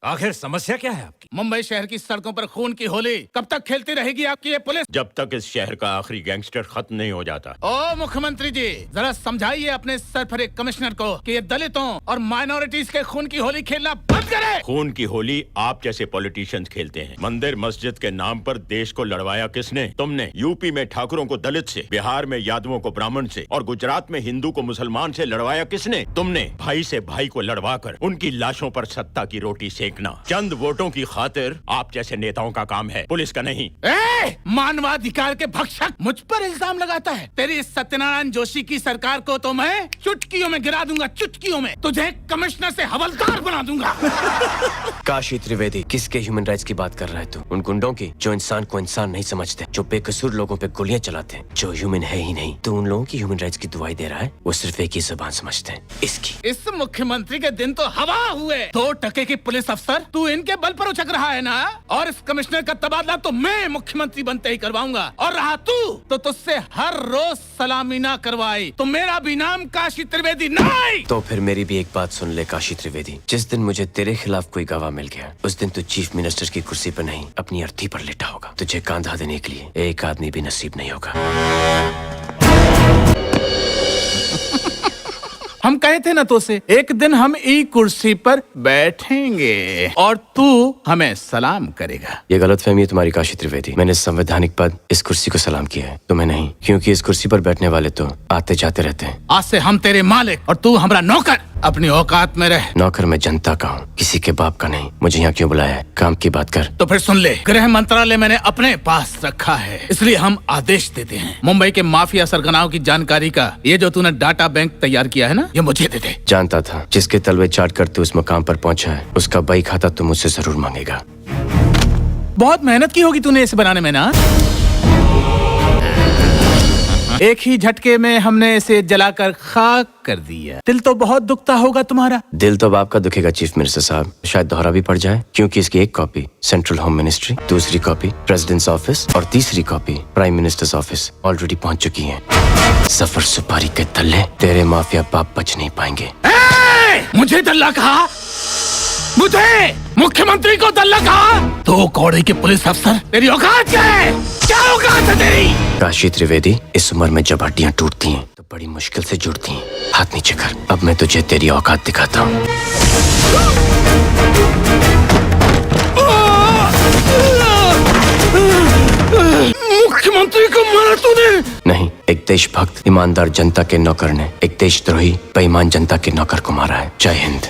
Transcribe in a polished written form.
आखिर समस्या क्या है आपकी? मुंबई शहर की सड़कों पर खून की होली कब तक खेलती रहेगी आपकी ये पुलिस? जब तक इस शहर का आखिरी गैंगस्टर खत्म नहीं हो जाता। ओ मुख्यमंत्री जी, जरा समझाइए अपने सरफरे कमिश्नर को कि ये दलितों और माइनॉरिटीज के खून की होली खेलना बंद करे। खून की होली आप जैसे पॉलिटिशियंस खेलते हैं। मंदिर मस्जिद के नाम पर देश को लड़वाया किसने? तुमने। यूपी में ठाकुरों को दलित से, बिहार में यादवों को ब्राह्मण से और गुजरात में हिंदू को मुसलमान से लड़वाया किसने? तुमने। भाई से भाई को लड़वाकर उनकी लाशों पर सत्ता की रोटी सेकना चंद वोटों की खातिर आप जैसे नेताओं का काम है, पुलिस का नहीं। मानवाधिकार के भक्षक मुझ पर इल्जाम लगाता है। तेरी सत्यनारायण जोशी की सरकार को तो मैं चुटकियों में गिरा दूंगा, चुटकियों में। तुझे कमिश्नर से हवलदार बना दूंगा। काशी त्रिवेदी, किसके ह्यूमन राइट्स की बात कर रहा है तू? उन गुंडों की जो इंसान को इंसान नहीं समझते, जो बेकसूर लोगों पे गोलियां चलाते हैं, जो ह्यूमन है ही नहीं। तो उन लोगों की ह्यूमन राइट्स की दुआई दे रहा है। वो सिर्फ एक ही जुबान समझते हैं, इसकी। इस मुख्यमंत्री के दिन तो हवा हुए। 2 टके की पुलिस अफसर तू इनके बल पर उछक रहा है ना? और इस कमिश्नर का तबादला तो मैं मुख्यमंत्री बनते ही करवाऊंगा। और रहा तू तो तुझसे हर रोज सलामी ना करवाई तो मेरा भी नाम काशी त्रिवेदी नहीं। तो फिर मेरी भी एक बात सुन ले काशी त्रिवेदी, जिस दिन मुझे तेरे खिलाफ कोई गवाह मिल गया, उस दिन तू चीफ मिनिस्टर की कुर्सी पर नहीं, अपनी अर्थी पर लेटा होगा। तुझे कांधा देने के लिए एक आदमी भी नसीब नहीं होगा। हम कहे थे ना तो से एक दिन हम ई कुर्सी पर बैठेंगे और तू हमें सलाम करेगा। ये गलतफहमी है तुम्हारी काशी त्रिवेदी। मैंने संवैधानिक पद इस कुर्सी को सलाम किया है, तुम्हें नहीं। क्योंकि इस कुर्सी पर बैठने वाले तो आते जाते रहते हैं। आज से हम तेरे मालिक और तू हमारा नौकर। अपनी औकात में रह। नौकर मैं जनता का हूँ, किसी के बाप का नहीं। मुझे यहाँ क्यों बुलाया है? काम की बात कर। तो फिर सुन ले, गृह मंत्रालय मैंने अपने पास रखा है, इसलिए हम आदेश देते हैं मुंबई के माफिया सरगनाओं की जानकारी का ये जो तूने डाटा बैंक तैयार किया है ना, ये मुझे दे दे। जानता था जिसके तलवे चाट कर तू उस मुकाम पर पहुंचा है, उसका बही खाता तू मुझसे जरूर मांगेगा। बहुत मेहनत की होगी तूने इसे बनाने में ना? एक ही झटके में हमने इसे जलाकर खाक कर दिया। दिल तो बहुत दुखता होगा तुम्हारा। दिल तो बाप का दुखेगा चीफ मिनिस्टर साहब। शायद दोहरा भी पड़ जाए, क्योंकि इसकी एक कॉपी सेंट्रल होम मिनिस्ट्री, दूसरी कॉपी प्रेसिडेंट्स ऑफिस और तीसरी copy prime minister's office already पहुंच चुकी है। सफर सुपारी के तल्ले तेरे माफिया बाप बच नहीं पाएंगे। मुझे दल्ला कहा? मुझे मुख्यमंत्री को दल्ला कहा? 2 कौड़ी के पुलिस अफसर, तेरी औकात क्या है? क्या औकात है तेरी? काशी त्रिवेदी, इस उम्र में जब हड्डियां टूटती हैं तो बड़ी मुश्किल से जुड़ती हैं। हाथ नीचे कर, अब मैं तुझे तेरी औकात दिखाता हूँ। मुख्यमंत्री को मारा तूने? नहीं, एक देशभक्त ईमानदार जनता के नौकर ने एक देशद्रोही बेईमान जनता के नौकर को मारा है। जय हिंद।